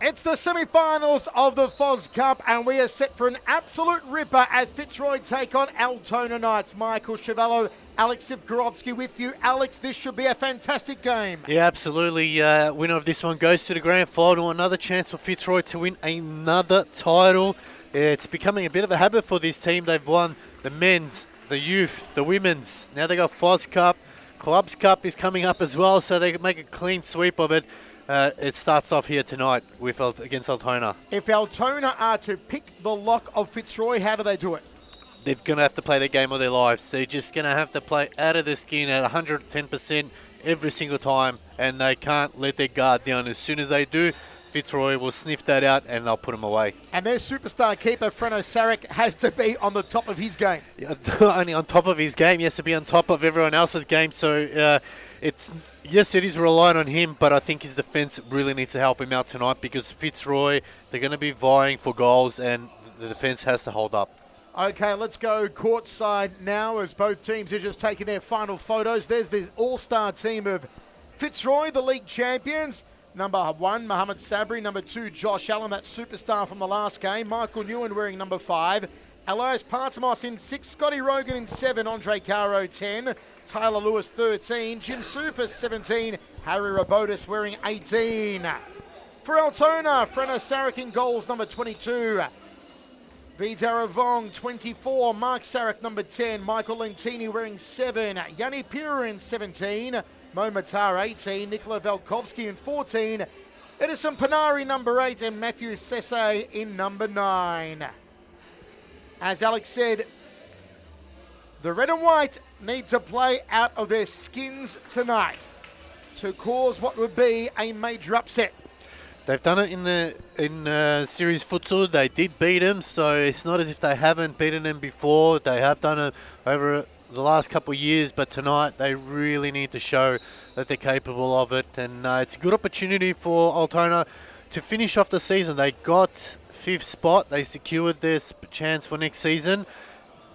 It's the semi-finals of the FOZ Cup, and we are set for an absolute ripper as Fitzroy take on Altona Knights. Michael Chavallo, Alex Sivkorovsky with you. Alex, this should be a fantastic game. Yeah, absolutely. Winner of this one goes to the grand final. Another chance for Fitzroy to win another title. It's becoming a bit of a habit for this team. They've won the men's, the youth, the women's. Now they got FOZ Cup. Clubs Cup is coming up as well, so they can make a clean sweep of it. It starts off here tonight against Altona. If Altona are to pick the lock of Fitzroy, how do they do it? They're going to have to play the game of their lives. They're just going to have to play out of their skin at 110% every single time, and they can't let their guard down. As soon as they do, Fitzroy will sniff that out and they'll put them away. And their superstar keeper, Freno Sarek, has to be on the top of his game. Yeah, only on top of his game. He has to be on top of everyone else's game. So yes, it is reliant on him, but I think his defence really needs to help him out tonight because Fitzroy, they're going to be vying for goals and the defence has to hold up. Okay, let's go courtside now as both teams are just taking their final photos. There's the all-star team of Fitzroy, the league champions. Number 1, Mohamed Sabri. Number 2, Josh Allen, that superstar from the last game. Michael Nguyen wearing number 5. Elias Partamos in 6. Scotty Rogan in 7. Andre Caro 10. Tyler Lewis 13. Jim Sufis 17. Harry Robotis wearing 18. For Altona, Freno Sarek in goals, number 22. Vidar Avong 24. Mark Sarek number 10. Michael Lentini wearing 7. Yanni Pirin 17. Mo Matar 18, Nikola Velkovsky in 14, Edison Panari number 8, and Matthew Sesse in number 9. As Alex said, the red and white need to play out of their skins tonight to cause what would be a major upset. They've done it in series futsal. They did beat them, so it's not as if they haven't beaten them before. They have done it over the last couple of years, but tonight they really need to show that they're capable of it, and it's a good opportunity for Altona to finish off the season. They got 5th spot. They secured their chance for next season.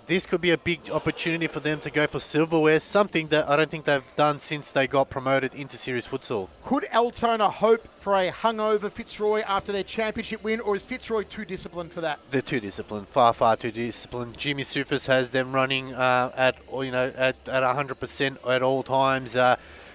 This could be a big opportunity for them to go for silverware, something that I don't think they've done since they got promoted into series futsal. Could Altona hope for a hungover Fitzroy after their championship win, or is Fitzroy too disciplined for that? They're too disciplined, far too disciplined. Jimmy Sufis has them running at 100% at all times.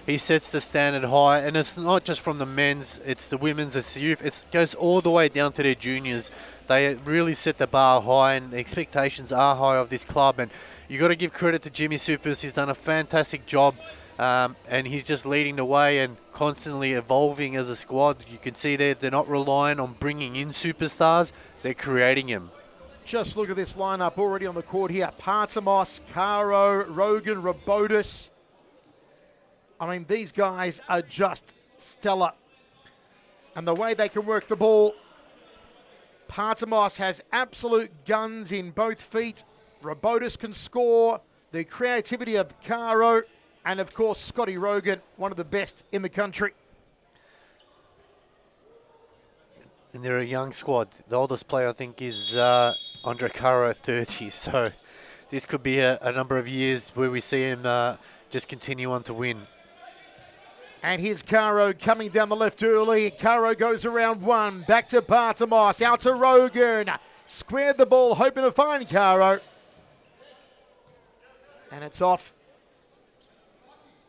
He sets the standard high, and it's not just from the men's, it's the women's, it's the youth. It goes all the way down to their juniors. They really set the bar high, and the expectations are high of this club. And you got to give credit to Jimmy Sufis. He's done a fantastic job, and he's just leading the way and constantly evolving as a squad. You can see they're not relying on bringing in superstars, they're creating them. Just look at this lineup already on the court here. Partamos, Caro, Rogan, Robotis. I mean, these guys are just stellar. And the way they can work the ball, Partamos has absolute guns in both feet. Robotis can score. The creativity of Caro, and of course Scotty Rogan, one of the best in the country. And they're a young squad. The oldest player, I think, is Andre Caro, 30. So this could be a number of years where we see him just continue on to win. And here's Caro coming down the left early. Caro goes around 1. Back to Partamos. Out to Rogan. Squared the ball, hoping to find Caro. And it's off.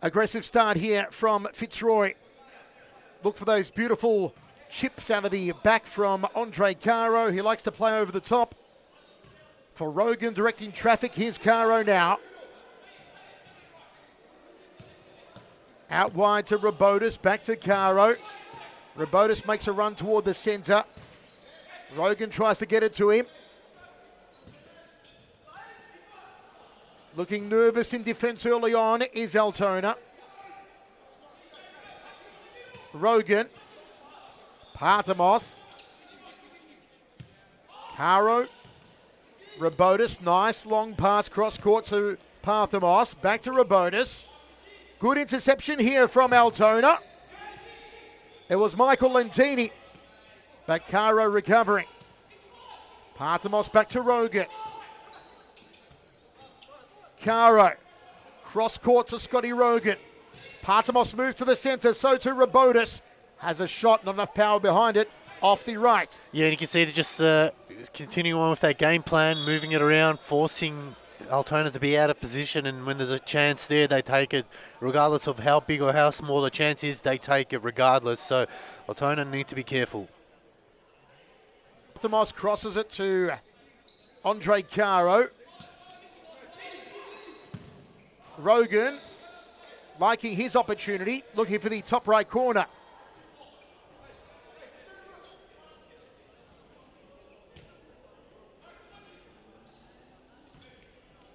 Aggressive start here from Fitzroy. Look for those beautiful chips out of the back from Andre Caro. He likes to play over the top. For Rogan directing traffic, here's Caro now. Out wide to Robotis, back to Caro. Robotis makes a run toward the centre. Rogan tries to get it to him. Looking nervous in defence early on is Altona. Rogan. Partamos. Caro. Robotis, nice long pass cross court to Partamos. Back to Robotis. Good interception here from Altona. It was Michael Lentini. But Caro recovering. Partamos back to Rogan. Caro. Cross court to Scotty Rogan. Partamos moves to the centre, so to Robotis. Has a shot, not enough power behind it. off the right. Yeah, and you can see they're just continuing on with that game plan, moving it around, forcing Altona to be out of position, and when there's a chance there, they take it regardless of how big or how small the chance is, they take it regardless. So Altona need to be careful. Thomas crosses it to Andre Caro. Rogan liking his opportunity, looking for the top right corner.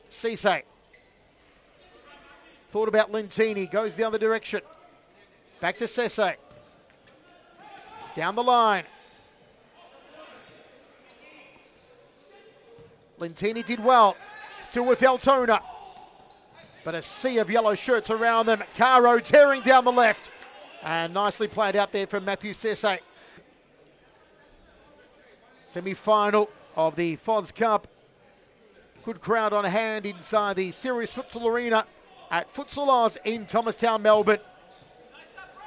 Cisse. Thought about Lentini, goes the other direction. Back to Cisse. Down the line. Lentini did well. Still with Altona. But a sea of yellow shirts around them. Caro tearing down the left. And nicely played out there from Matthew Cisse. Semi-final of the FOZ Cup. Good crowd on hand inside the Serious Futsal Arena at Futsal Oz in Thomastown, Melbourne.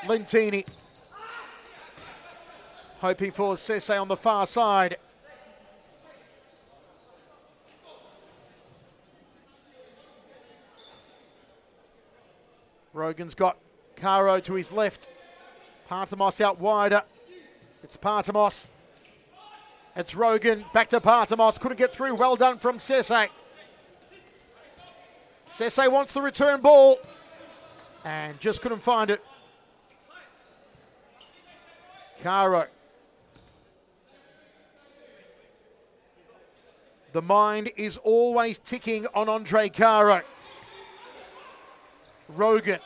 Lentini hoping for Cisse on the far side. Rogan's got Caro to his left. Partamos out wider. It's Partamos. It's Rogan, back to Partamos. Couldn't get through. Well done from Cisse. Cisse wants the return ball and just couldn't find it. Caro. The mind is always ticking on Andre Caro. Rogan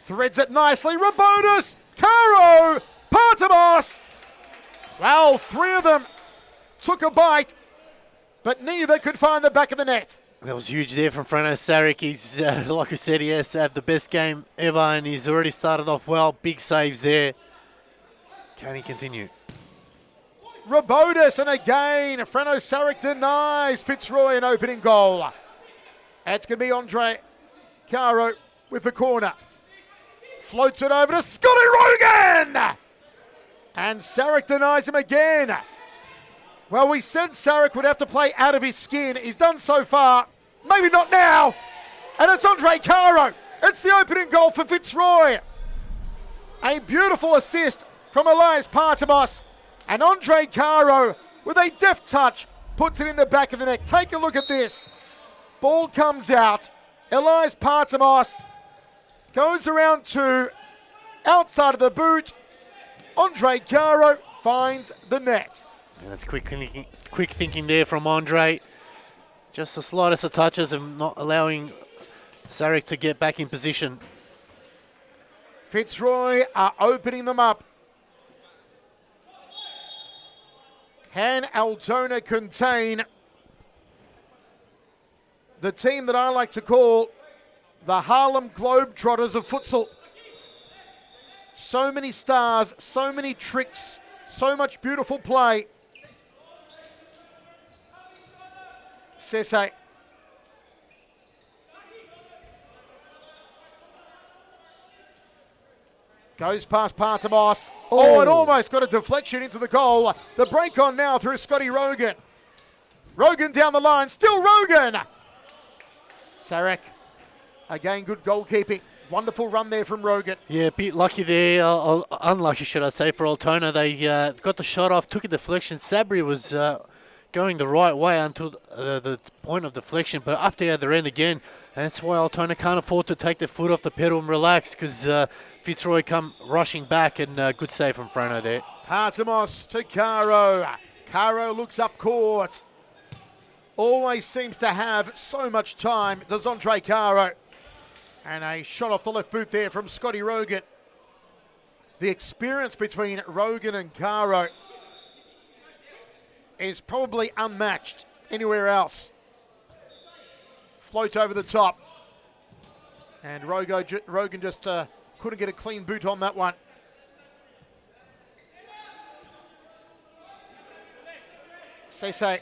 threads it nicely. Rabotis, Caro, Partamos. Well, three of them took a bite, but neither could find the back of the net. That was huge there from Frano Sarek. He's, like I said, he has to have the best game ever, and he's already started off well. Big saves there. Can he continue? Rabotis, and again, Frano Sarek denies Fitzroy an opening goal. It's going to be Andre Caro with the corner. Floats it over to Scotty Rogan! And Sarek denies him again. Well, we said Sarek would have to play out of his skin. He's done so far. Maybe not now. And it's Andre Caro. It's the opening goal for Fitzroy. A beautiful assist from Elias Partamos. And Andre Caro, with a deft touch, puts it in the back of the net. Take a look at this. Ball comes out. Elias Partamos goes around two. Outside of the boot. Andre Caro finds the net. And that's quick thinking there from Andre. Just the slightest of touches of not allowing Sarek to get back in position. Fitzroy are opening them up. Can Altona contain the team that I like to call the Harlem Globetrotters of futsal? So many stars, so many tricks, so much beautiful play. Cisse. Goes past Partamos. Oh, it almost got a deflection into the goal. The break on now through Scotty Rogan. Rogan down the line, still Rogan. Sarek, again, good goalkeeping. Wonderful run there from Rogan. Yeah, a bit lucky there, unlucky should I say, for Altona. They got the shot off, took a deflection. Sabri was going the right way until the point of deflection, but up the other end again. And that's why Altona can't afford to take their foot off the pedal and relax, because Fitzroy come rushing back, and good save from Frano there. Partamos to Caro. Caro looks up court. Always seems to have so much time, does Andre Caro. And a shot off the left boot there from Scotty Rogan. The experience between Rogan and Caro is probably unmatched anywhere else. Float over the top. And Rogan just couldn't get a clean boot on that one. Cisse.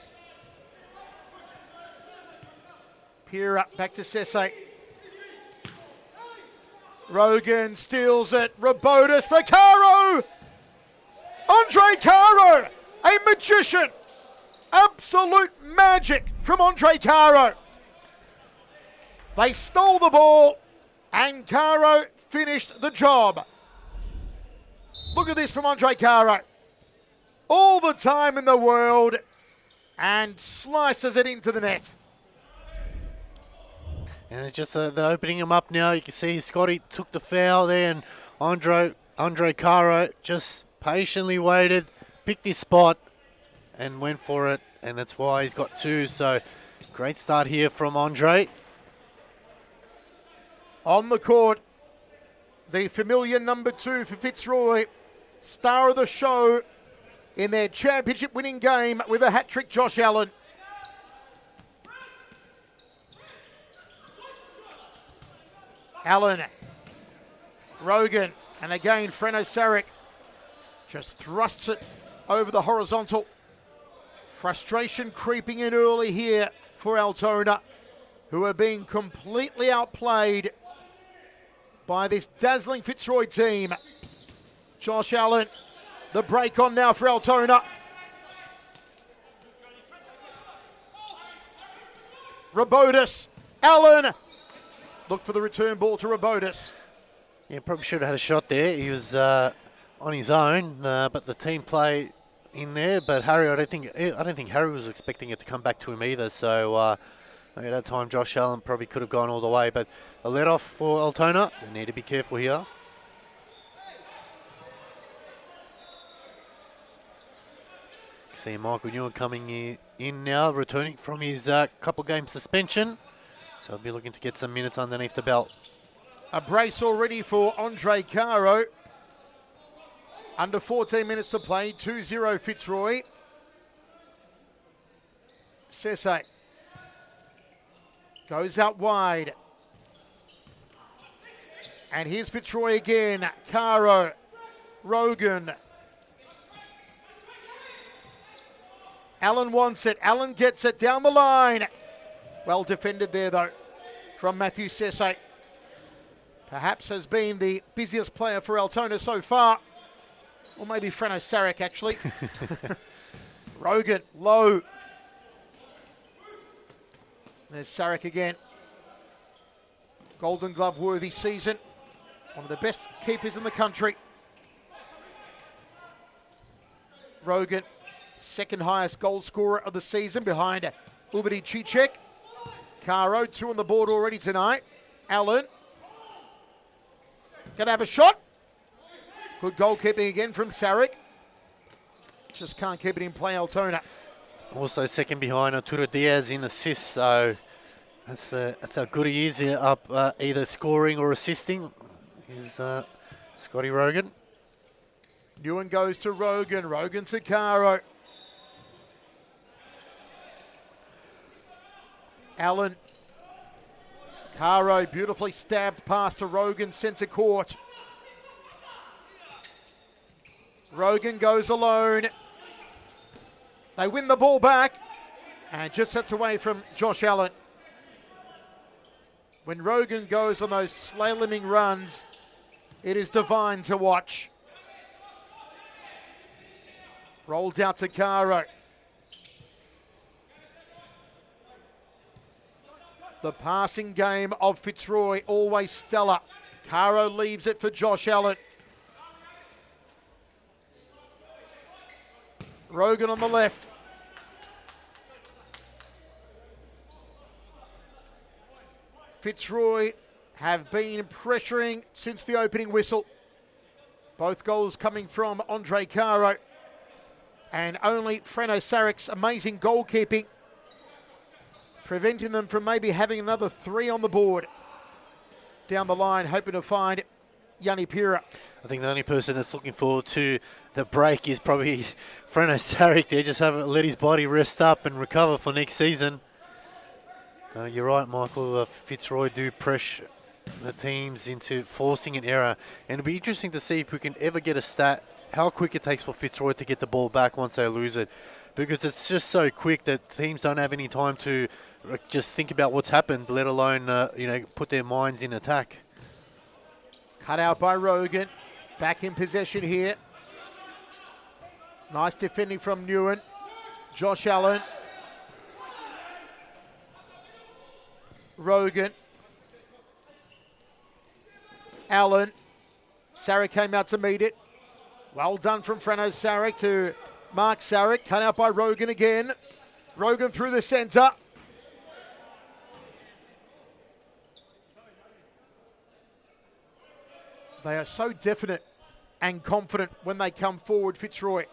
Pira back to Cisse. Rogan steals it. Rabotis for Caro. Andre Caro, a magician. Absolute magic from Andre Caro. They stole the ball and Caro finished the job. Look at this from Andre Caro. All the time in the world and slices it into the net. And it's just they're opening him up now. You can see Scotty took the foul there, and Andre Caro just patiently waited, picked his spot, and went for it. And that's why he's got 2. So great start here from Andre. On the court, the familiar number 2 for Fitzroy, star of the show in their championship winning game with a hat-trick, Josh Allen. Allen, Rogan, and again Freno Sarek just thrusts it over the horizontal. Frustration creeping in early here for Altona, who are being completely outplayed by this dazzling Fitzroy team. Josh Allen, the break on now for Altona. Robotis, Allen, look for the return ball to Robotis. Yeah, probably should have had a shot there. He was on his own, but the team play in there. But Harry, I don't think Harry was expecting it to come back to him either. So maybe at that time, Josh Allen probably could have gone all the way. But a let off for Altona. They need to be careful here. See Michael Ewan coming in now, returning from his couple game suspension. So he'll be looking to get some minutes underneath the belt. A brace already for Andre Caro. Under 14 minutes to play, 2-0 Fitzroy. Sese goes out wide. And here's Fitzroy again. Caro, Rogan. Allen wants it. Allen gets it down the line. Well defended there, though, from Matthew Sese. Perhaps has been the busiest player for Altona so far. Or maybe Freno Sarek, actually. Rogan, low. There's Sarek again. Golden Glove worthy season. One of the best keepers in the country. Rogan, second highest goal scorer of the season behind Ubedi Cicek. Caro, 2 on the board already tonight. Allen. Gonna have a shot. Good goalkeeping again from Sarek. Just can't keep it in play, Altona. Also second behind Arturo Diaz in assists, so that's how good he is up either scoring or assisting. Is Scotty Rogan. Ewan goes to Rogan. Rogan to Caro. Allen. Caro beautifully stabbed past to Rogan, centre court. Rogan goes alone. They win the ball back and just sets away from Josh Allen. When Rogan goes on those slaloming runs, it is divine to watch. Rolled out to Caro. The passing game of Fitzroy, always stellar. Caro leaves it for Josh Allen. Rogan on the left. Fitzroy have been pressuring since the opening whistle. Both goals coming from Andre Caro. And only Freno Sarek's amazing goalkeeping preventing them from maybe having another 3 on the board. Down the line, hoping to find Yanni Pira. I think the only person that's looking forward to the break is probably Freno Sarek. They just haven't let his body rest up and recover for next season. You're right, Michael. Fitzroy do pressure the teams into forcing an error. And it'll be interesting to see if we can ever get a stat how quick it takes for Fitzroy to get the ball back once they lose it. Because it's just so quick that teams don't have any time to just think about what's happened, let alone put their minds in attack. Cut out by Rogan. Back in possession here. Nice defending from Newen. Josh Allen. Rogan. Allen. Sarek came out to meet it. Well done from Frano Sarek to Mark Sarek. Cut out by Rogan again. Rogan through the centre. They are so definite and confident when they come forward, Fitzroy.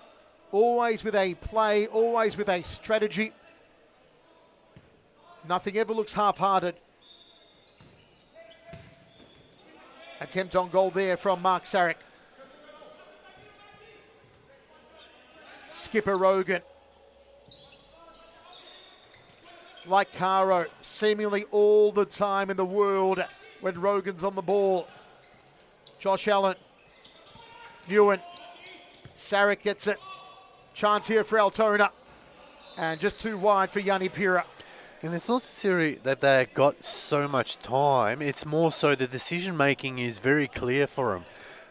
Always with a play, always with a strategy. Nothing ever looks half-hearted. Attempt on goal there from Mark Sarek. Skipper Rogan. Like Caro, seemingly all the time in the world when Rogan's on the ball. Josh Allen. Newen. Sarek gets it. Chance here for Altona. And just too wide for Yanni Pira. And it's not necessarily that they got so much time. It's more so the decision making is very clear for them.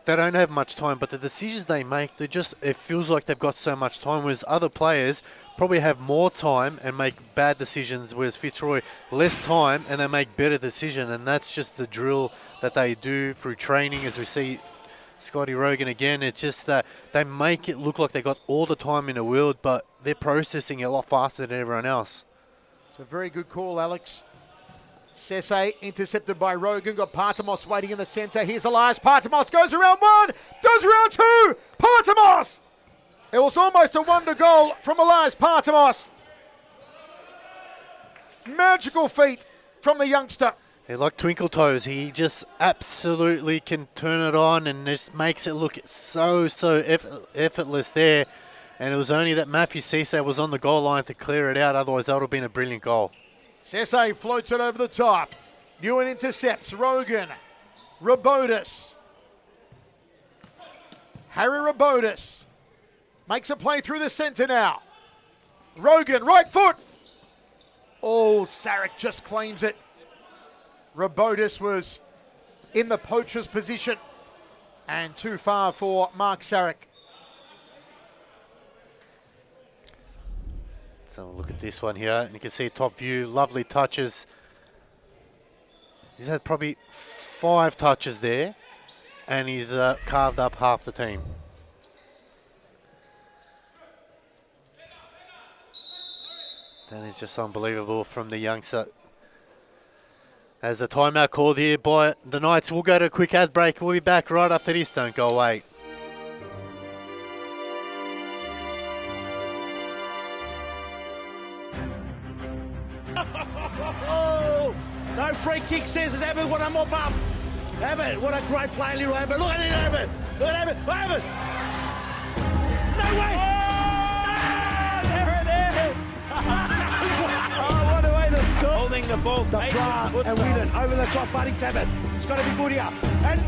They don't have much time, but the decisions they make, it feels like they've got so much time, whereas other players probably have more time and make bad decisions, whereas Fitzroy, less time and they make better decisions. And that's just the drill that they do through training, as we see Scotty Rogan again. It's just that they make it look like they got all the time in the world, but they're processing it a lot faster than everyone else. It's a very good call, Alex. Sese intercepted by Rogan. Got Partamos waiting in the centre. Here's Elias. Partamos goes around one. Goes around two. Partamos! It was almost a wonder goal from Elias Partamos. Magical feat from the youngster. He's like Twinkle Toes. He just absolutely can turn it on and just makes it look so effortless there. And it was only that Matthew Sese was on the goal line to clear it out. Otherwise, that would have been a brilliant goal. Sese floats it over the top. Newen intercepts. Rogan. Rabotis. Harry Rabotis makes a play through the centre now. Rogan, right foot. Oh, Sarek just claims it. Rabotis was in the poacher's position and too far for Mark Sarek. So look at this one here, and you can see top view, lovely touches. He's had probably 5 touches there, and he's carved up half the team. That is just unbelievable from the youngster. As a timeout called here by the Knights, we'll go to a quick ad break. We'll be back right after this. Don't go away. No free kick, says Abbott. What a mop up. Abbott, what a great play, little Abbott. Look at it, Abbott. Look at Abbott. Abbott. No way. Oh, there it is. Oh, what a way to score. Holding the ball. Dubra and Whelan over the top, butting Abbott. It's got to be Budia. And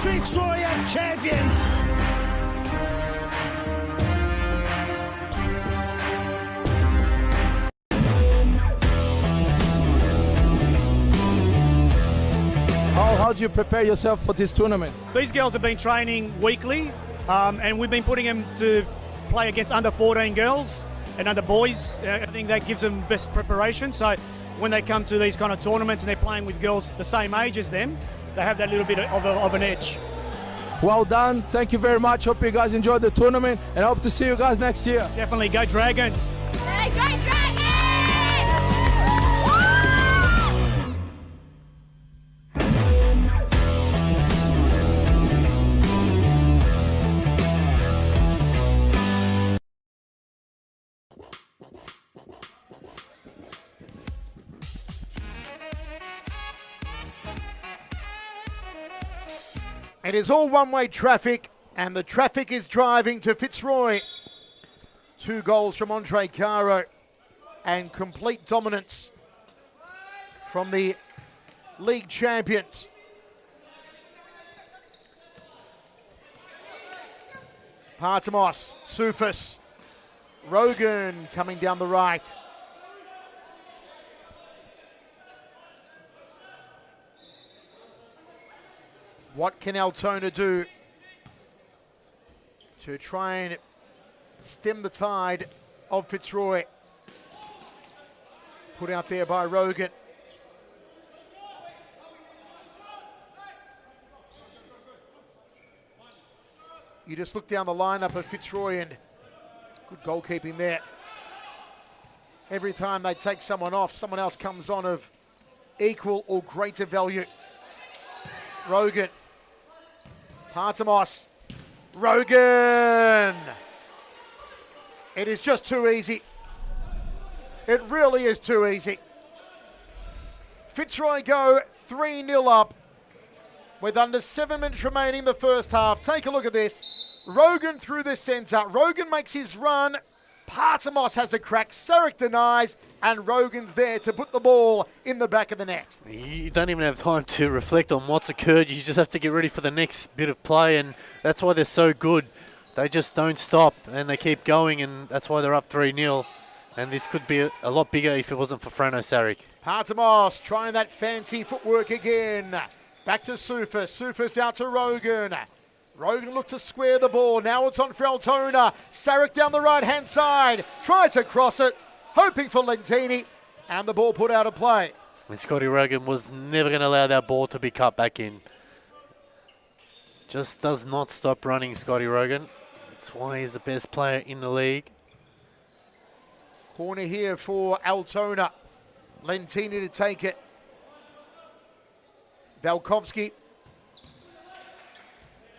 Fitzroy and champions. How do you prepare yourself for this tournament? These girls have been training weekly, and we've been putting them to play against under 14 girls and under boys. I think that gives them best preparation. So when they come to these kind of tournaments and they're playing with girls the same age as them, they have that little bit of an edge. Well done. Thank you very much. Hope you guys enjoyed the tournament and hope to see you guys next year. Definitely. Go Dragons. Hey, go Dragons! It is all one-way traffic, and the traffic is driving to Fitzroy. 2 goals from Andre Caro, and complete dominance from the league champions. Partamos, Sufis, Rogan coming down the right. What can Altona do to try and stem the tide of Fitzroy? Put out there by Rogan. You just look down the lineup of Fitzroy and good goalkeeping there. Every time they take someone off, someone else comes on of equal or greater value. Rogan. Partamos. Rogan. It is just too easy. It really is too easy. Fitzroy go 3-0 up with under 7 minutes remaining in the first half. Take a look at this. Rogan through the centre. Rogan makes his run. Partamos has a crack. Sarek denies. And Rogan's there to put the ball in the back of the net. You don't even have time to reflect on what's occurred. You just have to get ready for the next bit of play, and that's why they're so good. They just don't stop, and they keep going, and that's why they're up 3-0. And this could be a lot bigger if it wasn't for Frano Sarek. Partamos trying that fancy footwork again. Back to Sufis. Sufis out to Rogan. Rogan looked to square the ball. Now it's on for Altona. Sarek down the right-hand side. Tried to cross it. Hoping for Lentini, and the ball put out of play. And Scotty Rogan was never going to allow that ball to be cut back in. Just does not stop running, Scotty Rogan. That's why he's the best player in the league. Corner here for Altona. Lentini to take it. Valkovsky.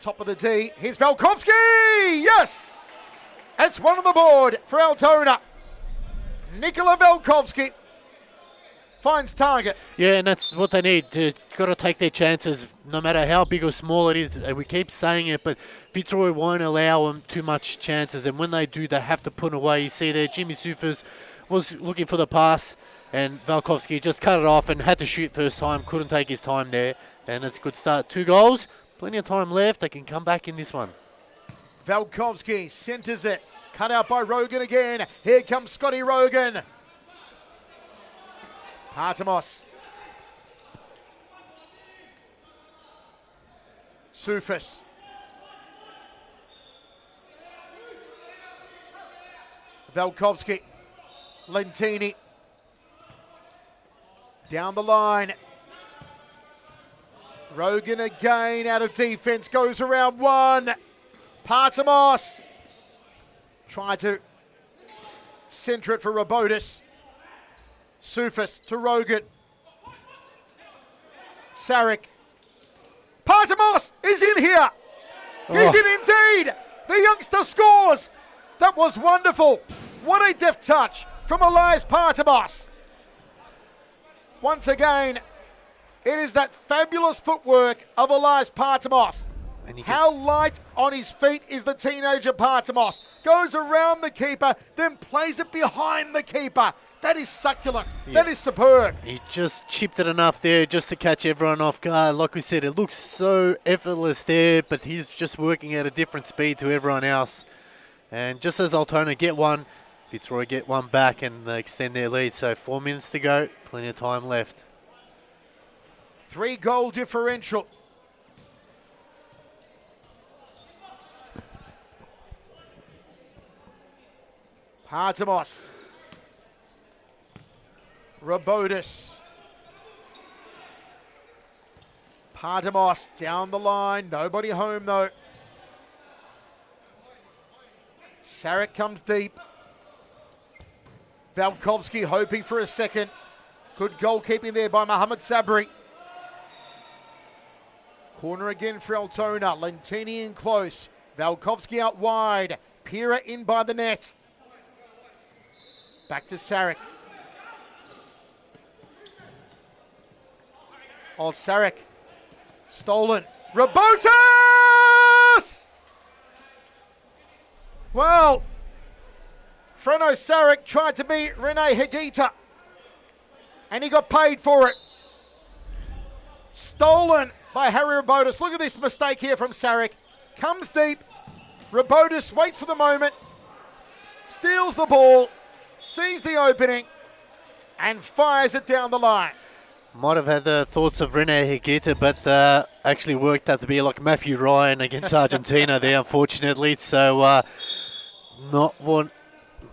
Top of the tee. Here's Valkovsky! Yes! It's one on the board for Altona. Nikola Valkovsky finds target. Yeah, and that's what they need. Got to take their chances, no matter how big or small it is. We keep saying it, but Fitzroy won't allow them too much chances. And when they do, they have to put away. You see there, Jimmy Sufis was looking for the pass, and Valkovsky just cut it off and had to shoot first time. Couldn't take his time there, and it's a good start. 2 goals, plenty of time left. They can come back in this one. Valkovsky centres it. Cut out by Rogan again. Here comes Scotty Rogan. Partamos. Sufis. Valkovsky. Lentini. Down the line. Rogan again out of defence. Goes around one. Partamos. Try to centre it for Robotis. Sufis to Rogan. Sarek. Partamos is in here. He's in indeed. The youngster scores. That was wonderful. What a deft touch from Elias Partamos. Once again, it is that fabulous footwork of Elias Partamos. How light on his feet is the teenager Partamos. Goes around the keeper, then plays it behind the keeper. That is succulent. Yeah. That is superb. He just chipped it enough there just to catch everyone off guard. Like we said, it looks so effortless there, but he's just working at a different speed to everyone else. And just as Altona get one, Fitzroy get one back and they extend their lead. So 4 minutes to go, plenty of time left. 3-goal differential. Partamos. Robotis. Partamos down the line. Nobody home though. Sarek comes deep. Valkovsky hoping for a second. Good goalkeeping there by Mohamed Sabri. Corner again for Altona. Lentini in close. Valkovsky out wide. Pira in by the net. Back to Sarek. Oh, Sarek. Stolen. Robotis! Well, Frano Sarek tried to beat Rene Higuita. And he got paid for it. Stolen by Harry Robotis. Look at this mistake here from Sarek. Comes deep. Robotis waits for the moment. Steals the ball. Sees the opening. And fires it down the line. Might have had the thoughts of Rene Higuita, but actually worked out to be like Matthew Ryan against Argentina there, unfortunately. So not what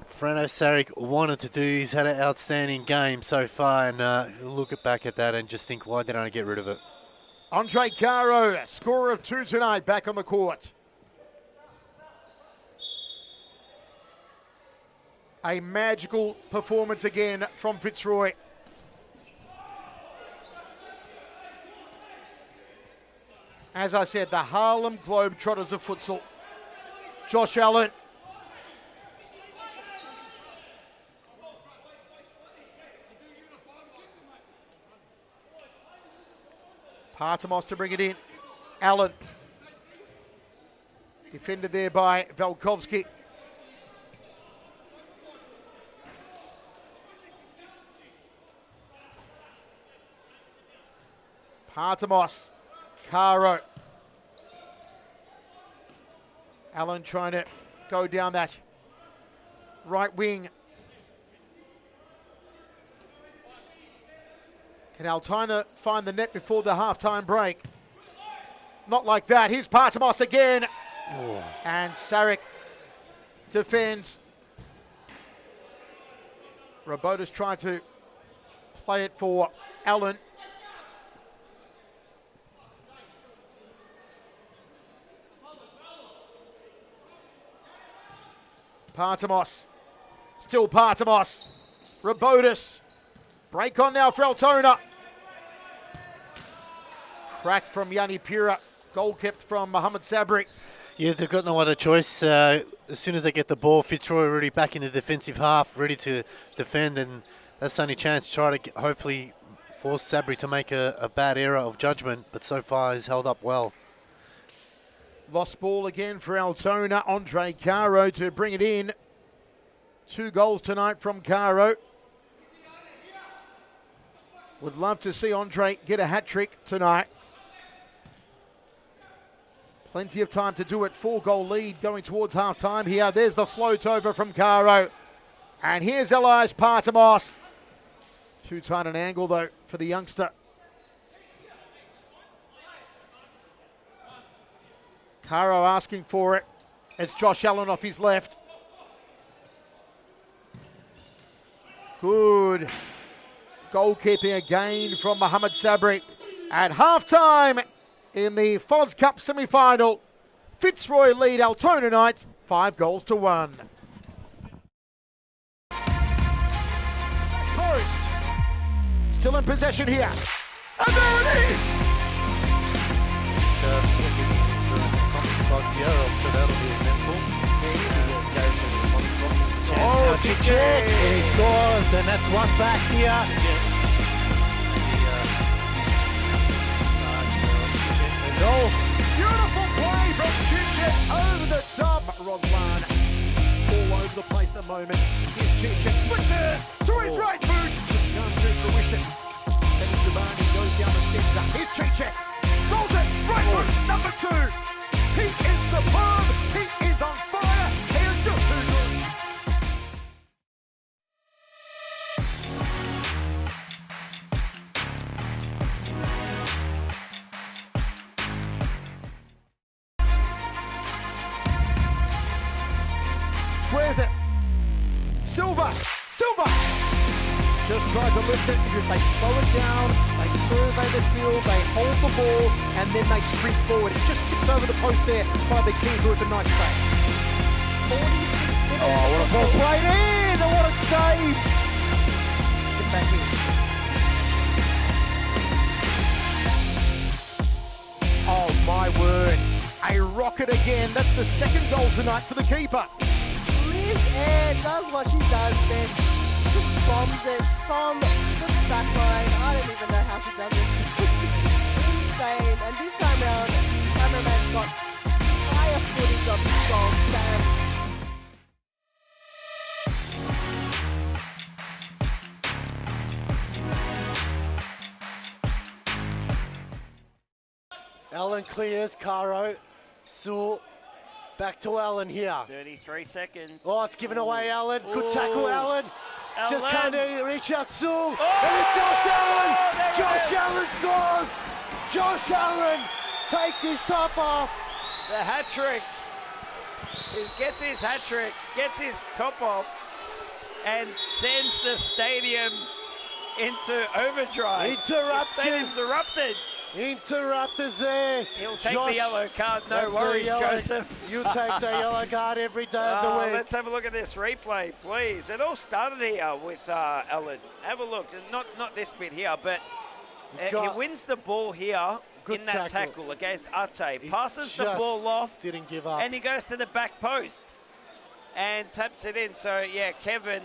Frano Saric wanted to do. He's had an outstanding game so far, and look back at that and just think, why did I get rid of it? Andre Caro, scorer of 2 tonight, back on the court. A magical performance again from Fitzroy. As I said, the Harlem Globetrotters of futsal. Josh Allen. Partamos to bring it in. Allen. Defended there by Velkovsky. Partamos. Caro. Allen trying to go down that right wing. Can Altona find the net before the halftime break? Not like that. Here's Partamos again. Oh. And Saric defends. Robota's trying to play it for Allen. Partamos, still Partamos, Robotis, break on now for Altona. Crack from Yanni Pira, goal kept from Mohamed Sabri. Yeah, they've got no other choice. As soon as they get the ball, Fitzroy already back in the defensive half, ready to defend, and that's the only chance to try to hopefully force Sabri to make a bad error of judgment, but so far he's held up well. Lost ball again for Altona. Andre Caro to bring it in. 2 goals tonight from Caro. Would love to see Andre get a hat-trick tonight. Plenty of time to do it. 4-goal lead going towards half-time here. There's the float over from Caro. And here's Elias Partamos. Too tight an angle, though, for the youngster. Caro asking for it. It's Josh Allen off his left. Good goalkeeping again from Mohamed Sabri. At halftime in the FOZ Cup Semi Final, Fitzroy lead Altona Knights 5-1. Coast still in possession here. And there it is! Oh, Chichek, he scores, and that's one back here. Beautiful play from Chichek over the top. Roslan all over the place at the moment. Here's Chichek, switch it to his right boot. Come to fruition. Benny Zabani goes down the centre. Here's Chichek, rolls it, right boot, number 2. He is superb. He is on fire. He is just too good. Squares it. Silva. Just tried to lift it because they slow it down, they survey the field, they hold the ball, and then they sprint forward. It just tipped over the post there by the keeper with a nice save. 46 minutes. Oh, what a ball played in! And what a save! Get back in. Oh, my word. A rocket again. That's the 2nd goal tonight for the keeper. Liz Air does what she does best. Just bombs it from the back line. I don't even know how she does it. It's insane. And this time round, the cameraman got higher footage of this goal. Allen clears, Caro, Sewell, back to Allen here. 33 seconds. Oh, it's given away, Allen. Good tackle, Allen. Just can't reach out Sewell. Oh! And it's Josh Allen. There it Josh is. Allen scores. Josh Allen takes his top off. The hat trick. He gets his hat trick, gets his top off, and sends the stadium into overdrive. The stadium's erupted. Interrupters there. He'll take Josh, the yellow card, no that's a worries, yellow- Joseph. You take the yellow card every day of the week. Let's have a look at this replay, please. It all started here with Allen. Have a look. Not this bit here, but he wins the ball here Good in that tackle against Ate. Passes the ball off, Didn't give up. and he goes to the back post and taps it in. So, yeah, Kevin...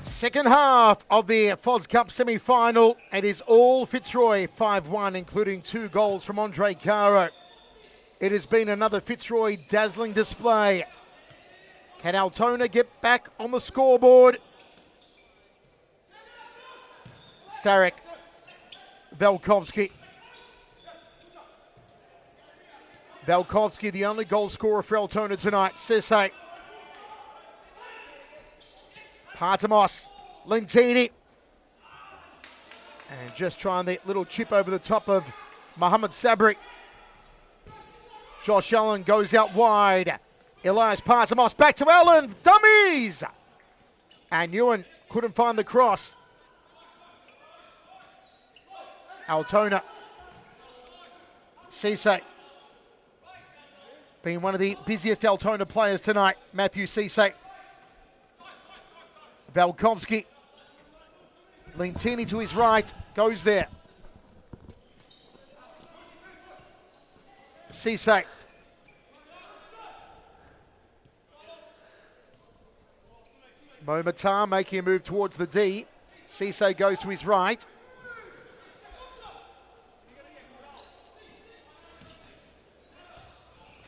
Second half of the FOZ Cup Semi Final. It is all Fitzroy 5-1, including 2 goals from Andre Caro. It has been another Fitzroy dazzling display. Can Altona get back on the scoreboard? Sarek, Velkovsky. Velkovsky, the only goal scorer for Altona tonight. Sisse. Partamos, Lentini. And just trying the little chip over the top of Mohamed Sabri. Josh Allen goes out wide. Elias Partamos back to Allen. Dummies! And Ewan couldn't find the cross. Altona. Cisse. Being one of the busiest Altona players tonight. Matthew Cisse. Velkovsky. Lentini to his right. Goes there. Cisse. Momatar making a move towards the D. Cisse goes to his right.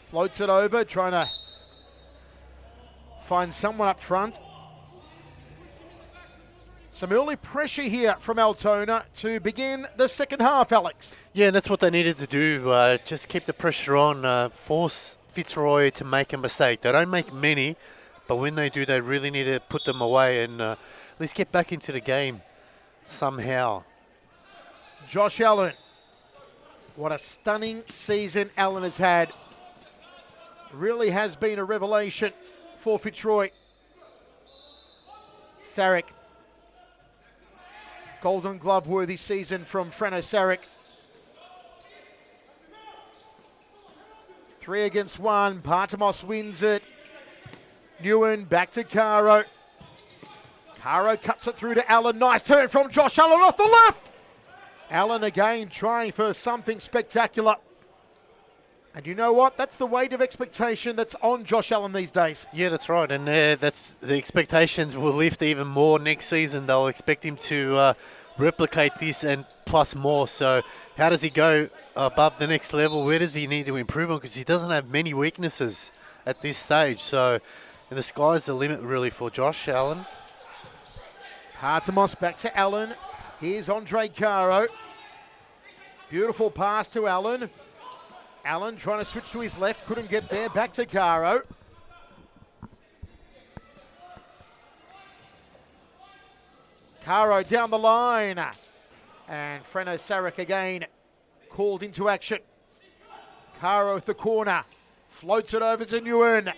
Floats it over, trying to find someone up front. Some early pressure here from Altona to begin the second half, Alex. Yeah, and that's what they needed to do. Just keep the pressure on, force Fitzroy to make a mistake. They don't make many, but when they do, they really need to put them away and at least get back into the game somehow. Josh Allen. What a stunning season Allen has had. Really has been a revelation for Fitzroy. Sarek. Golden Glove worthy season from Frano Sarek. 3 against 1. Partamos wins it. Newen back to Caro. Caro cuts it through to Allen. Nice turn from Josh Allen off the left. Allen again trying for something spectacular. And you know what? That's the weight of expectation that's on Josh Allen these days. Yeah, that's right. And that's the expectations will lift even more next season. They'll expect him to replicate this and plus more. So how does he go above the next level? Where does he need to improve on? Because he doesn't have many weaknesses at this stage. So the sky's the limit really for Josh Allen. Partamos back to Allen. Here's Andre Caro. Beautiful pass to Allen. Allen trying to switch to his left, couldn't get there. Back to Caro. Caro down the line. And Frano Sarek again called into action. Caro at the corner. Floats it over to Newen.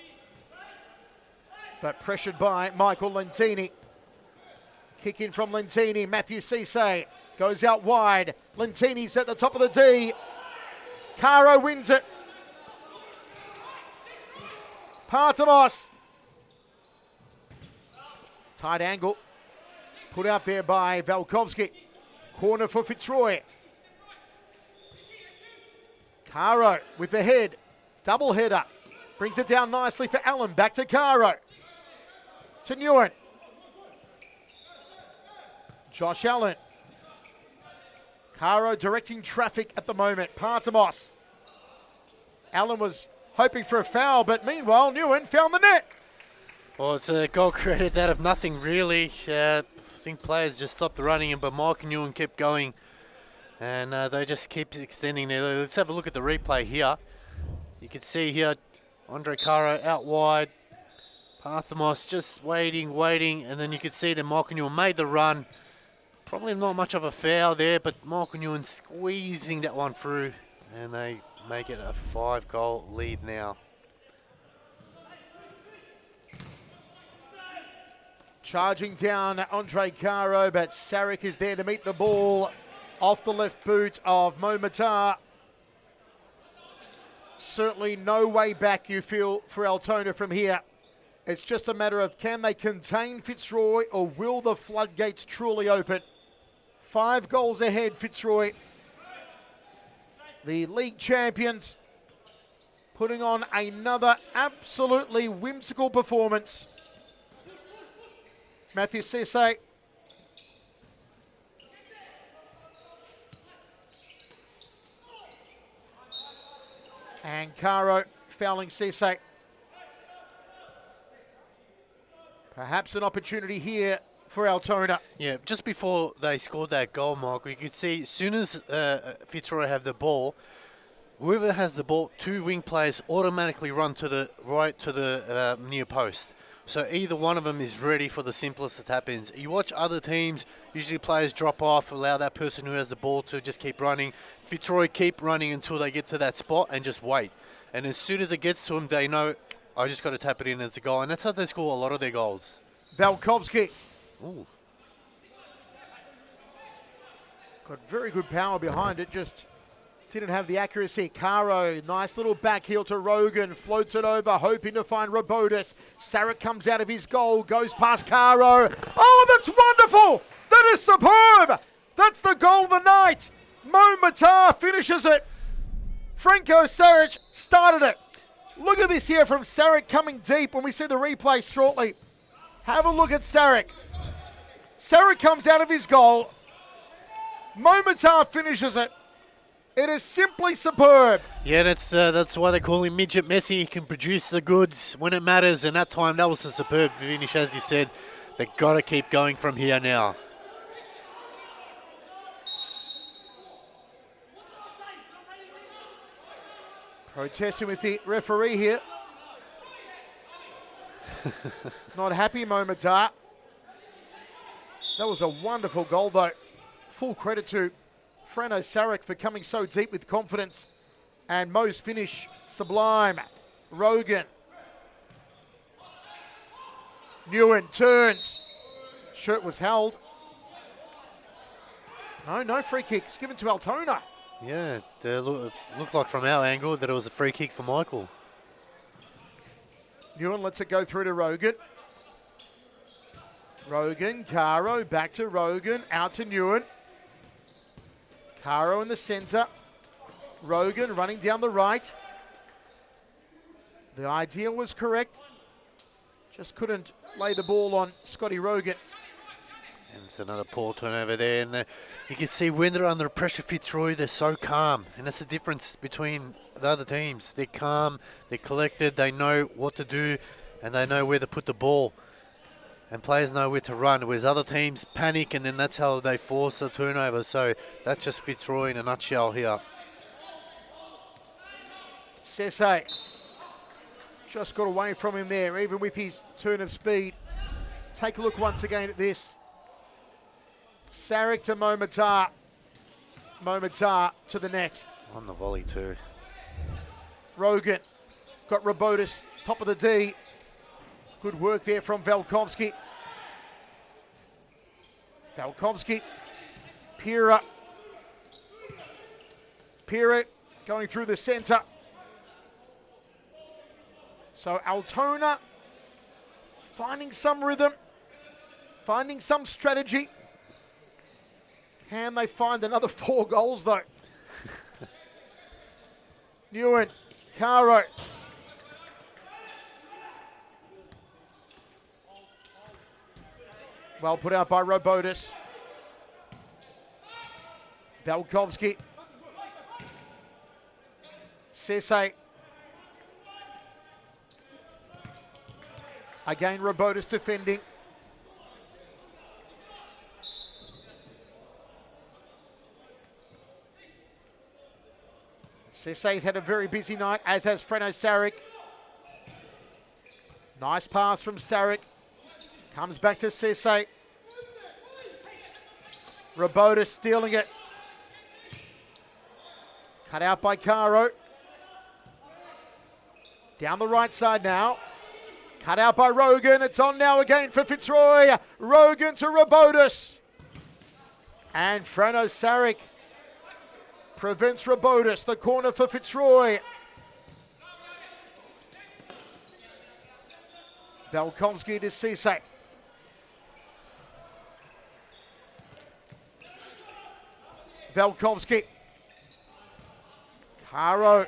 But pressured by Michael Lentini. Kick in from Lentini. Matthew Cisse goes out wide. Lentini's at the top of the D. Caro wins it. Partamos. Tight angle. Put out there by Velkovsky. Corner for Fitzroy. Caro with the head. Double header. Brings it down nicely for Allen. Back to Caro. To Newen. Josh Allen. Caro directing traffic at the moment. Partamos. Allen was hoping for a foul, but meanwhile, Newen found the net. Well, it's a goal created out of nothing, really. I think players just stopped running, but Mike Newen kept going And they just keep extending there. Let's have a look at the replay here. You can see here, Andre Caro out wide. Parthamos just waiting, and then you can see that Malkinua made the run. Probably not much of a foul there, but Malkinua squeezing that one through, and they make it a 5-goal lead now. Charging down Andre Caro, but Sarek is there to meet the ball off the left boot of Mo Matar. Certainly no way back, you feel, for Altona from here. It's just a matter of can they contain Fitzroy or will the floodgates truly open? 5 goals ahead, Fitzroy. The league champions putting on another absolutely whimsical performance. Matthew Sese. And Caro fouling Sese. Perhaps an opportunity here for Altona. Yeah, just before they scored that goal, Michael, you could see as soon as Fitzroy have the ball, whoever has the ball, 2 wing players automatically run to the right to the near post. So either one of them is ready for the simplest that happens. You watch other teams, usually players drop off, allow that person who has the ball to just keep running. Fitzroy keep running until they get to that spot and just wait. And as soon as it gets to them, they know, I just got to tap it in as a goal. And that's how they score a lot of their goals. Valkovsky. Ooh. Got very good power behind it, just didn't have the accuracy. Caro, nice little back heel to Rogan, floats it over, hoping to find Robotis. Sarek comes out of his goal, goes past Caro. Oh, that's wonderful! That is superb! That's the goal of the night! Mo Matar finishes it. Franco Sarek started it. Look at this here from Sarek coming deep when we see the replay shortly. Have a look at Sarek. Sarek comes out of his goal. Mo Matar finishes it. It is simply superb. Yeah, that's why they call him Midget Messi. He can produce the goods when it matters, and that time that was a superb finish, as you said. They've got to keep going from here now. Protesting with the referee here. Not happy, Mo Matar. That was a wonderful goal, though. Full credit to Frano Sarek for coming so deep with confidence. And Mo's finish, sublime. Rogan. Nguyen turns. Shirt was held. No free kicks given to Altona. Yeah, it looked like from our angle that it was a free kick for Michael. Nguyen lets it go through to Rogan. Rogan, Caro, back to Rogan, out to Nguyen. Caro in the centre. Rogan running down the right. The idea was correct. Just couldn't lay the ball on Scotty Rogan. And it's another poor turnover there. And you can see when they're under pressure, Fitzroy, they're so calm. And that's the difference between the other teams. They're calm, they're collected, they know what to do, and they know where to put the ball. And players know where to run, whereas other teams panic, and then that's how they force a turnover. So that's just Fitzroy in a nutshell here. Sese just got away from him there, even with his turn of speed. Take a look once again at this. Sarek to Mo Matar. Mo Matar to the net. On the volley too. Rogan got Robotis, top of the D. Good work there from Valkovsky. Valkovsky. Pira. Pira going through the centre. So Altona finding some rhythm, finding some strategy. Can they find another 4 goals though? Nguyen, Caro. Well put out by Robotis. Valkovsky. Sese. Again, Robotis defending. Sisse's had a very busy night, as has Freno Sarek. Nice pass from Sarek. Comes back to Sisse. Rabota stealing it. Cut out by Caro. Down the right side now. Cut out by Rogan. It's on now again for Fitzroy. Rogan to Rabotis. And Freno Sarek prevents Rabotis. The corner for Fitzroy. Velkovsky to Cisse. Velkovsky. Caro.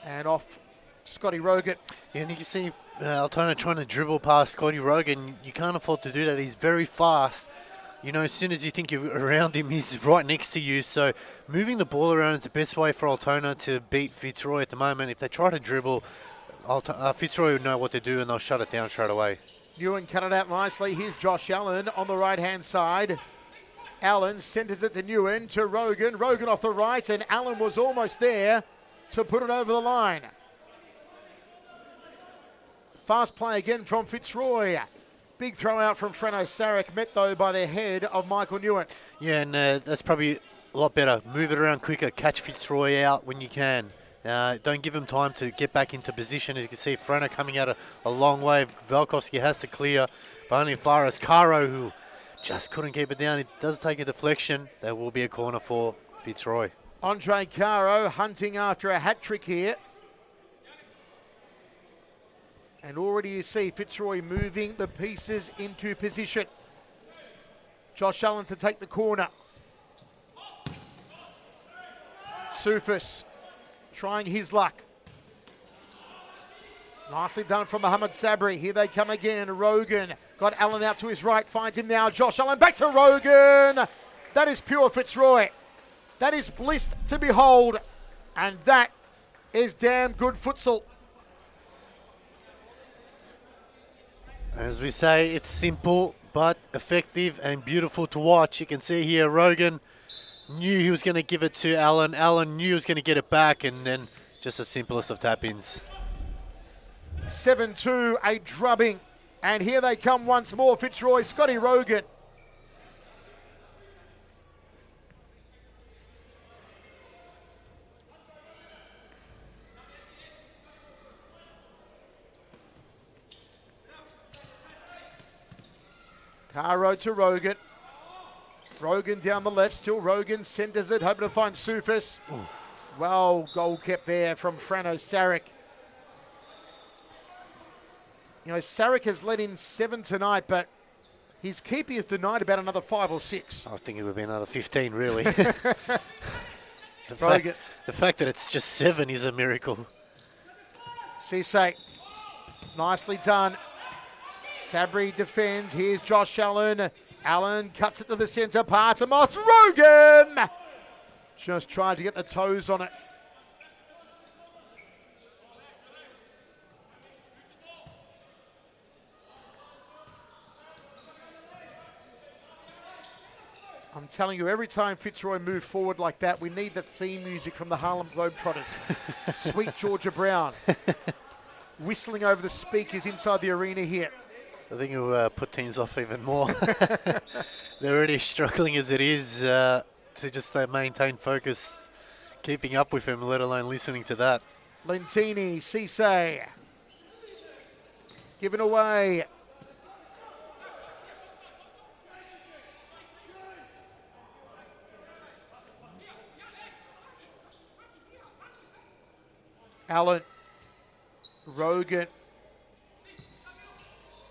And off Scotty Rogan. Yeah, and you can see Altona trying to dribble past Scotty Rogan. You can't afford to do that. He's very fast. You know, as soon as you think you're around him, he's right next to you. So moving the ball around is the best way for Altona to beat Fitzroy at the moment. If they try to dribble, Fitzroy will know what to do and they'll shut it down straight away. Ewan cut it out nicely. Here's Josh Allen on the right-hand side. Allen centers it to Nguyen, to Rogan. Rogan off the right, and Allen was almost there to put it over the line. Fast play again from Fitzroy. Big throw out from Freno Sarek, met though by the head of Michael Nguyen. Yeah, and that's probably a lot better. Move it around quicker, catch Fitzroy out when you can. Don't give him time to get back into position. As you can see, Freno coming out a long way. Velkovsky has to clear, but only as far as Caro, who just couldn't keep it down. It does take a deflection. There will be a corner for Fitzroy. Andre Caro hunting after a hat trick here. And already you see Fitzroy moving the pieces into position. Josh Allen to take the corner. Sufis trying his luck. Nicely done from Mohamed Sabri. Here they come again. Rogan got Allen out to his right. Finds him now. Josh Allen back to Rogan. That is pure Fitzroy. That is bliss to behold. And that is damn good futsal. As we say, it's simple but effective and beautiful to watch. You can see here Rogan knew he was going to give it to Allen. Allen knew he was going to get it back, and then just the simplest of tap-ins. 7-2, a drubbing. And here they come once more, Fitzroy, Scotty Rogan. Caro to Rogan. Rogan down the left, still Rogan centers it, hoping to find Sufis. Well, goal kept there from Freno Sarek. You know, Sarek has let in 7 tonight, but his keeper has denied about another 5 or 6. I think it would be another 15, really. Rogan. The fact that it's just 7 is a miracle. Cisse, nicely done. Sabri defends. Here's Josh Allen. Allen cuts it to the centre. Partamos. Rogan! Just tried to get the toes on it. I'm telling you, every time Fitzroy move forward like that, we need the theme music from the Harlem Globetrotters. Sweet Georgia Brown. Whistling over the speakers inside the arena here. I think it will put teams off even more. They're already struggling as it is to just maintain focus, keeping up with him, let alone listening to that. Lentini, Cisse. Given away. Allen. Rogan.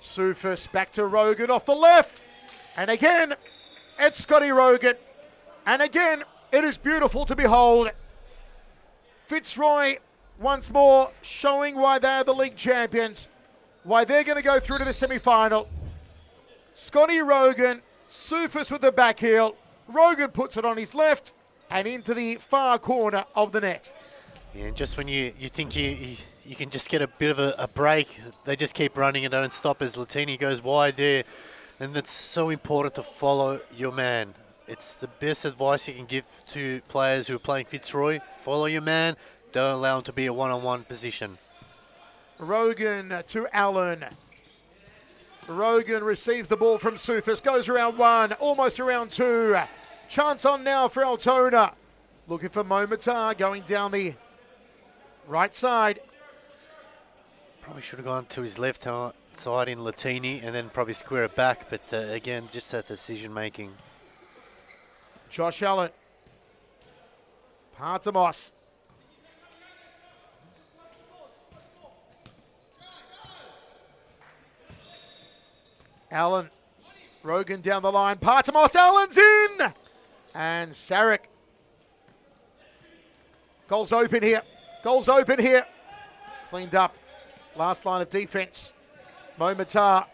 Sufis back to Rogan off the left. And again, it's Scotty Rogan. And again, it is beautiful to behold. Fitzroy once more showing why they are the league champions, why they're going to go through to the semi-final. Scotty Rogan, Sufis with the back heel. Rogan puts it on his left and into the far corner of the net. Yeah, and just when you think you can just get a bit of a break, they just keep running and don't stop as Latini goes wide there. And it's so important to follow your man. it's the best advice you can give to players who are playing Fitzroy. Follow your man. Don't allow him to be a one-on-one position. Rogan to Allen. Rogan receives the ball from Sufis, goes around one, almost around two. Chance on now for Altona. Looking for Momatar, going down the right side. Probably should have gone to his left side in Latini and then probably square it back. But again, just that decision making. Josh Allen. Partamos. Allen. Rogan down the line. Partamos. Allen's in. And Sarek. Goals open here. Goals open here. Cleaned up. Last line of defense. Momatar.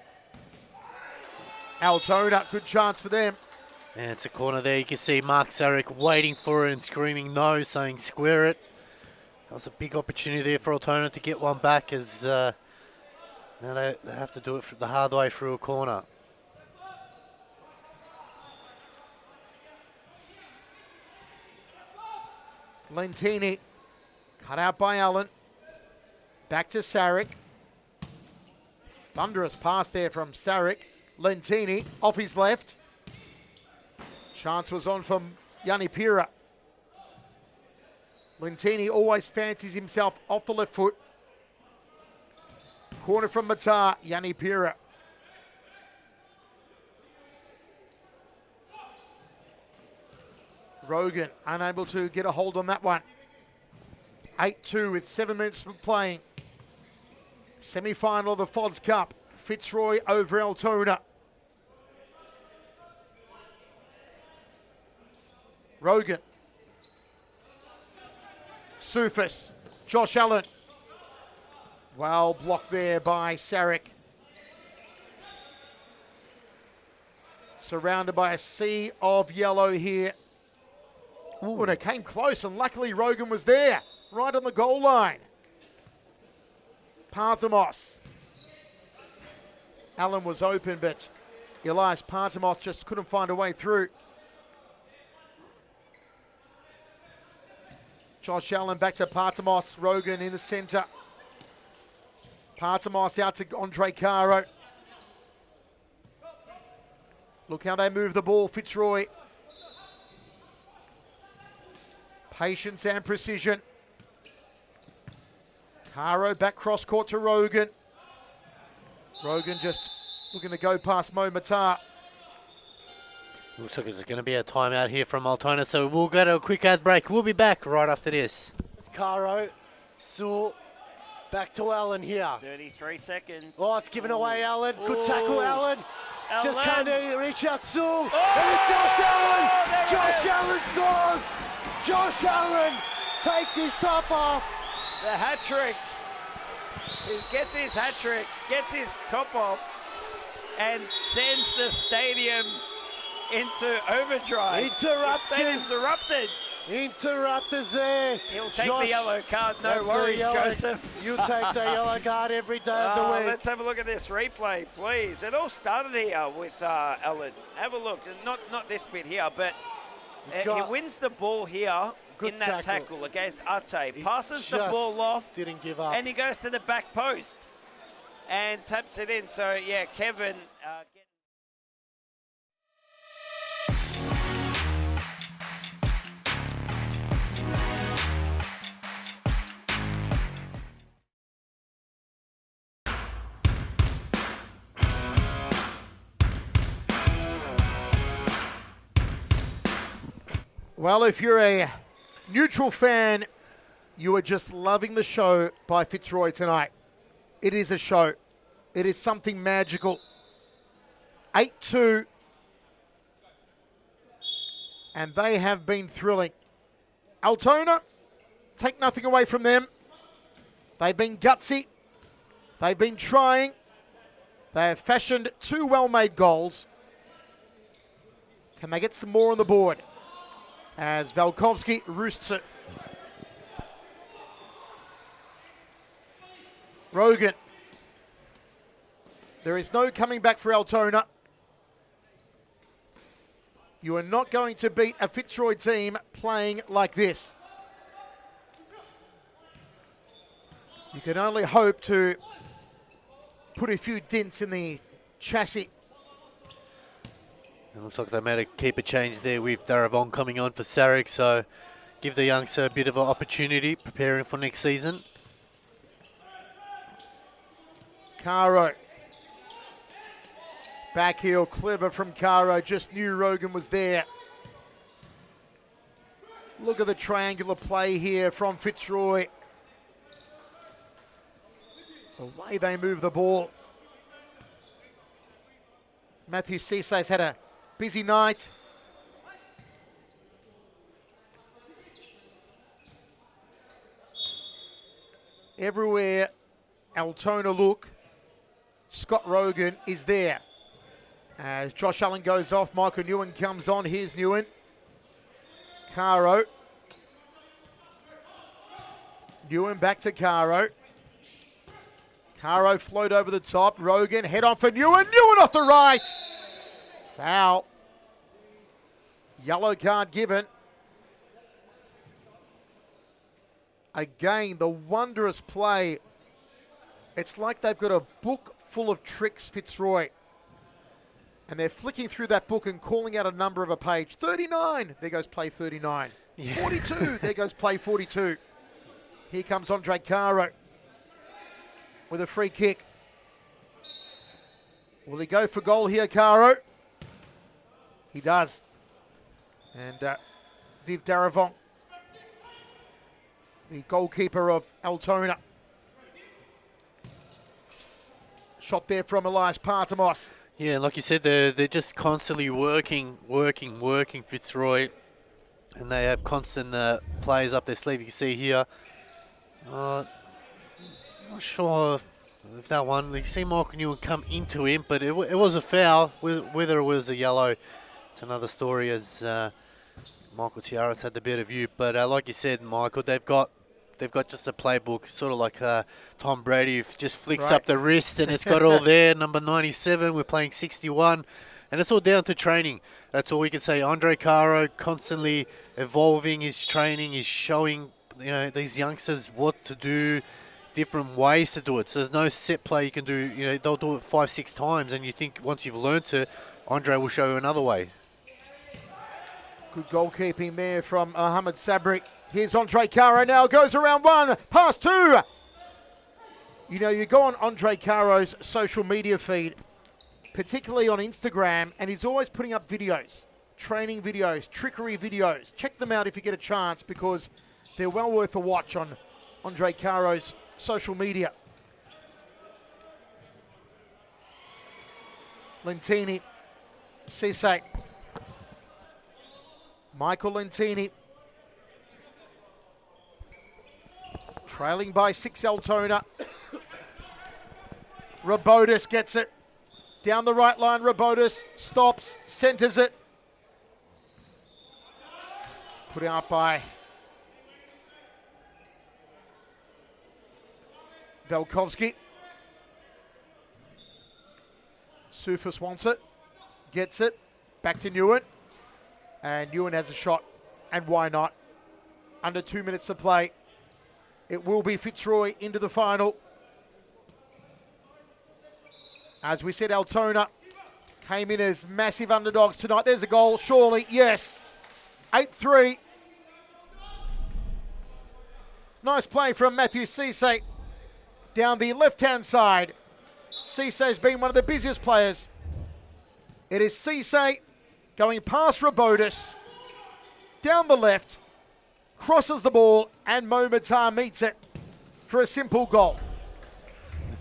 Altona. Good chance for them. And it's a corner there. You can see Mark Sarek waiting for it and screaming no, saying square it. That was a big opportunity there for Altona to get one back as now they have to do it the hard way through a corner. Lentini. Cut out by Allen. Back to Sarek. Thunderous pass there from Sarek. Lentini off his left. Chance was on from Yanni Pira. Lentini always fancies himself off the left foot. Corner from Matar, Yanni Pira. Rogan unable to get a hold on that one. 8-2 with 7 minutes of playing. Semi-final of the FOZ Cup. Fitzroy over Altona. Rogan. Sufis. Josh Allen. Well blocked there by Sarek. Surrounded by a sea of yellow here. Ooh, and it came close, and luckily Rogan was there, right on the goal line. Parthamos. Allen was open, but Elias Parthamos just couldn't find a way through. Josh Allen back to Parthamos. Rogan in the centre. Parthamos out to Andre Caro. Look how they move the ball, Fitzroy. Patience and precision. Caro back cross court to Rogan. Rogan just looking to go past Mo Matar. Looks like there's going to be a timeout here from Altona, so we'll go to a quick ad break. We'll be back right after this. It's Caro. Sewell. Back to Allen here. 33 seconds. Oh, it's given away, Allen. Good tackle, Allen. Just can't reach out, Sewell. Oh! And it's Josh Allen. There it Josh is. Allen scores. Josh Allen takes his top off. The hat trick. He gets his hat trick, gets his top off, and sends the stadium into overdrive. The stadium's erupted. Interrupters there. He'll take Josh, the yellow card, no that's worries, a yellow- Joseph. You take the yellow card every day of the week. Let's have a look at this replay, please. It all started here with Allen. Have a look. Not this bit here, but he wins the ball here in that tackle against Ate. Passes the ball off. Didn't give up. And he goes to the back post and taps it in. So, yeah, Kevin... Well, if you're a neutral fan, you are just loving the show by Fitzroy tonight. It is a show. It is something magical. 8-2. And they have been thrilling. Altona, take nothing away from them. They've been gutsy. They've been trying. They have fashioned 2 well-made goals. Can they get some more on the board? As Valkovsky roosts it. Rogan. There is no coming back for Altona. You are not going to beat a Fitzroy team playing like this. You can only hope to put a few dents in the chassis. It looks like they made a keeper change there with Daravon coming on for Sarek, so give the youngster a bit of an opportunity preparing for next season. Caro. Back heel, clever from Caro. Just knew Rogan was there. Look at the triangular play here from Fitzroy. The way they move the ball. Matthew Cesay's had a busy night. Everywhere Altona look, Scott Rogan is there. As Josh Allen goes off, Michael Newen comes on. Here's Newen. Caro. Newen back to Caro. Caro float over the top. Rogan head on for Newen. Newen off the right. Foul. Yellow card given. Again, the wondrous play. It's like they've got a book full of tricks, Fitzroy. And they're flicking through that book and calling out a number of a page. 39. There goes play 39. Yeah. 42. There goes play 42. Here comes Andre Caro with a free kick. Will he go for goal here, Caro? He does. And Viv Daravon, the goalkeeper of Altona. Shot there from Elias Partamos. Yeah, like you said, they're just constantly working Fitzroy. And they have constant players up their sleeve. You can see here. Not sure if that one, you see Michael Newen come into him, but it was a foul. Whether it was a yellow, it's another story, as Michael Tiaras had the better view. But like you said, Michael, they've got just a playbook, sort of like Tom Brady, who just flicks up the wrist and it's got all there. Number 97, we're playing 61. And it's all down to training. That's all we can say. Andre Caro constantly evolving his training. He's showing these youngsters what to do, different ways to do it. So there's no set play you can do. They'll do it 5-6 times, and you think once you've learnt it, Andre will show you another way. Good goalkeeping there from Mohamed Sabri. Here's Andre Caro now, goes around one, pass two. You go on Andre Caro's social media feed, particularly on Instagram, and he's always putting up videos, training videos, trickery videos. Check them out if you get a chance, because they're well worth a watch on Andre Caro's social media. Lentini, Cisse, Michael Lentini. Trailing by 6 Altona. Rabotis gets it. Down the right line, Rabotis stops, centres it. Put out by Velkovsky. Sufis wants it, gets it, back to Newen. And Newen has a shot, and why not? Under 2 minutes to play. It will be Fitzroy into the final. As we said, Altona came in as massive underdogs tonight. There's a goal, surely, yes. 8-3. Nice play from Matthew Cisse down the left-hand side. Cisse's been one of the busiest players. It is Cisse going past Rabotis, down the left, crosses the ball, and Momatar meets it for a simple goal.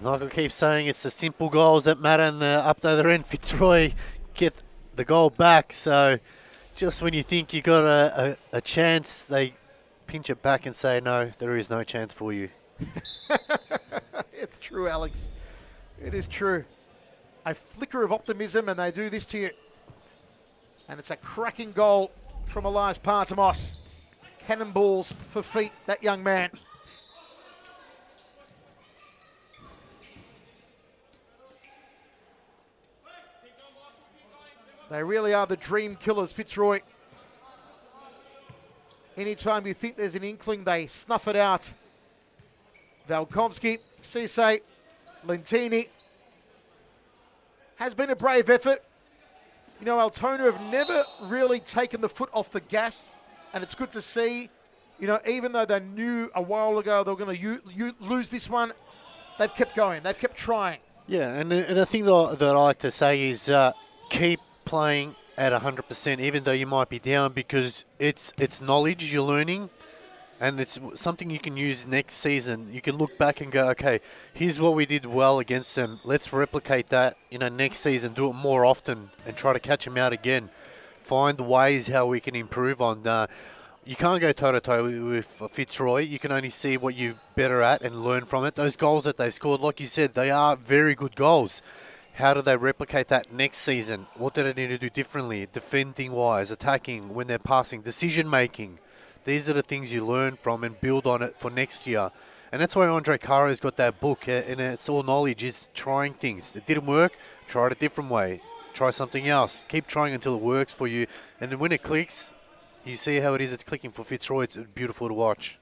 Like I keep saying, it's the simple goals that matter, and up the other end, Fitzroy get the goal back. So just when you think you got a chance, they pinch it back and say, no, there is no chance for you. It's true, Alex. It is true. A flicker of optimism, and they do this to you. And it's a cracking goal from Elias Partamos. Cannonballs for feet, that young man. They really are the dream killers, Fitzroy. Anytime you think there's an inkling, they snuff it out. Valkovsky, Cisse, Lentini. Has been a brave effort. You know, Altona have never really taken the foot off the gas, and it's good to see. You know, even though they knew a while ago they were going to lose this one, they've kept going. They've kept trying. Yeah, and the thing that I like to say is keep playing at 100%, even though you might be down, because it's knowledge you're learning, and it's something you can use next season. You can look back and go, okay, here's what we did well against them. Let's replicate that, next season. Do it more often and try to catch them out again. Find ways how we can improve on. You can't go toe-to-toe with Fitzroy. You can only see what you're better at and learn from it. Those goals that they've scored, like you said, they are very good goals. How do they replicate that next season? What do they need to do differently? Defending-wise, attacking, when they're passing, decision-making. These are the things you learn from and build on it for next year. And that's why Andre Caro's got that book, and it's all knowledge. Is trying things. It didn't work, try it a different way. Try something else. Keep trying until it works for you. And then when it clicks, you see how it is. It's clicking for Fitzroy. It's beautiful to watch.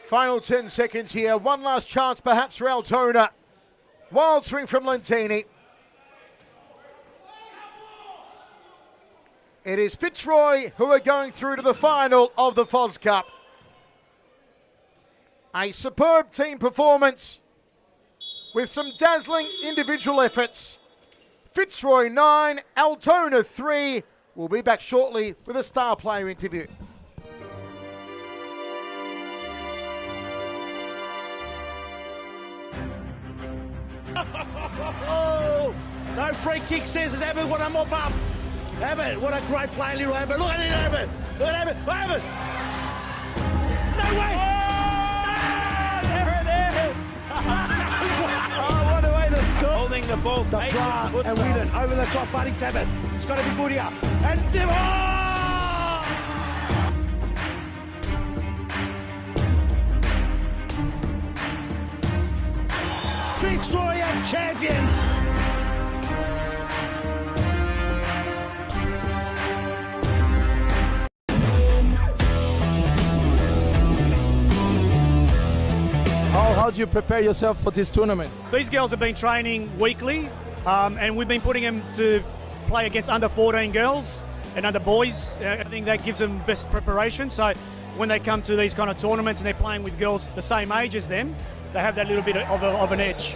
Final 10 seconds here. One last chance perhaps for Altona. Wild swing from Lentini. It is Fitzroy who are going through to the final of the FOZ Cup. A superb team performance with some dazzling individual efforts. Fitzroy 9, Altona 3. We'll be back shortly with a star player interview. No free kick says it's Abbott. What a mop up. Abbott, what a great play, little Abbott. Look at it, Abbott. Look at Abbott. Abbott. No way. There it is! Oh, what a way to score! Holding the ball, The bra and Whedon over the top, Budding Abbott. It's got to be good here. And Fitzroy are champions. How do you prepare yourself for this tournament? These girls have been training weekly, and we've been putting them to play against under 14 girls and under boys. I think that gives them best preparation. So when they come to these kind of tournaments and they're playing with girls the same age as them, they have that little bit of an edge.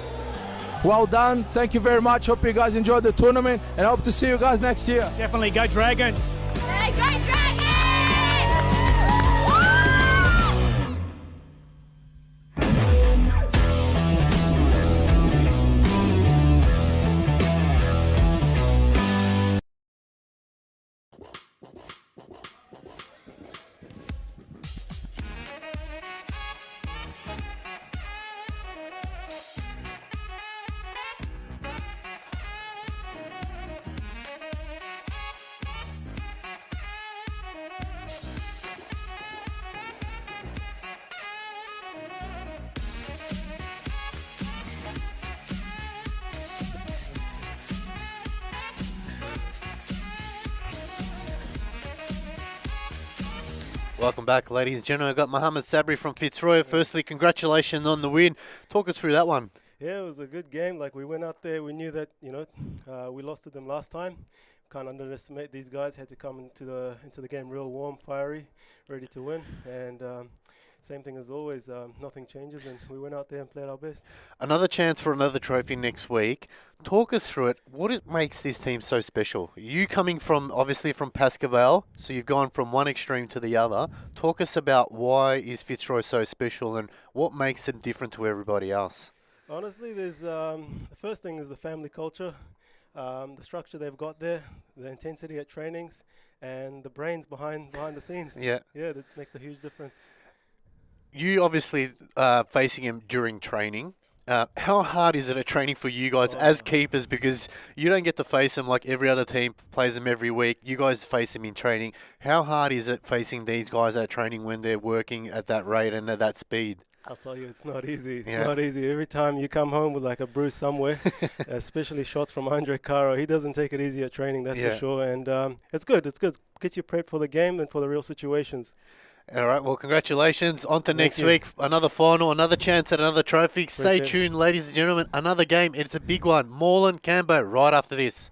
Well done. Thank you very much. Hope you guys enjoyed the tournament, and I hope to see you guys next year. Definitely go Dragons. Hey, great Dragons! Welcome back, ladies and gentlemen. I've got Mohammed Sabri from Fitzroy. Firstly, congratulations on the win. Talk us through that one. Yeah, it was a good game. Like, we went out there, we knew that, we lost to them last time. Can't underestimate these guys. Had to come into the game real warm, fiery, ready to win. And same thing as always, nothing changes, and we went out there and played our best. Another chance for another trophy next week. Talk us through it. What makes this team so special? You coming from, obviously, from Pascavale, so you've gone from one extreme to the other. Talk us about why is Fitzroy so special and what makes them different to everybody else. Honestly, there's the first thing is the family culture, the structure they've got there, the intensity at trainings, and the brains behind the scenes. Yeah. Yeah, that makes a huge difference. You obviously facing him during training, How hard is it at training for you guys as keepers? Because you don't get to face them like every other team plays them every week. You guys face them in training. How hard is it facing these guys at training when they're working at that rate and at that speed? I'll tell you, it's not easy. It's not easy. Every time you come home with like a bruise somewhere, especially shots from Andre Caro, he doesn't take it easy at training, that's for sure. And it's good. It's good. Gets you prepped for the game and for the real situations. All right, well, congratulations. On to next week. Another final, another chance at another trophy. Stay tuned, ladies and gentlemen. Another game. It's a big one. Moreland, Cambo, right after this.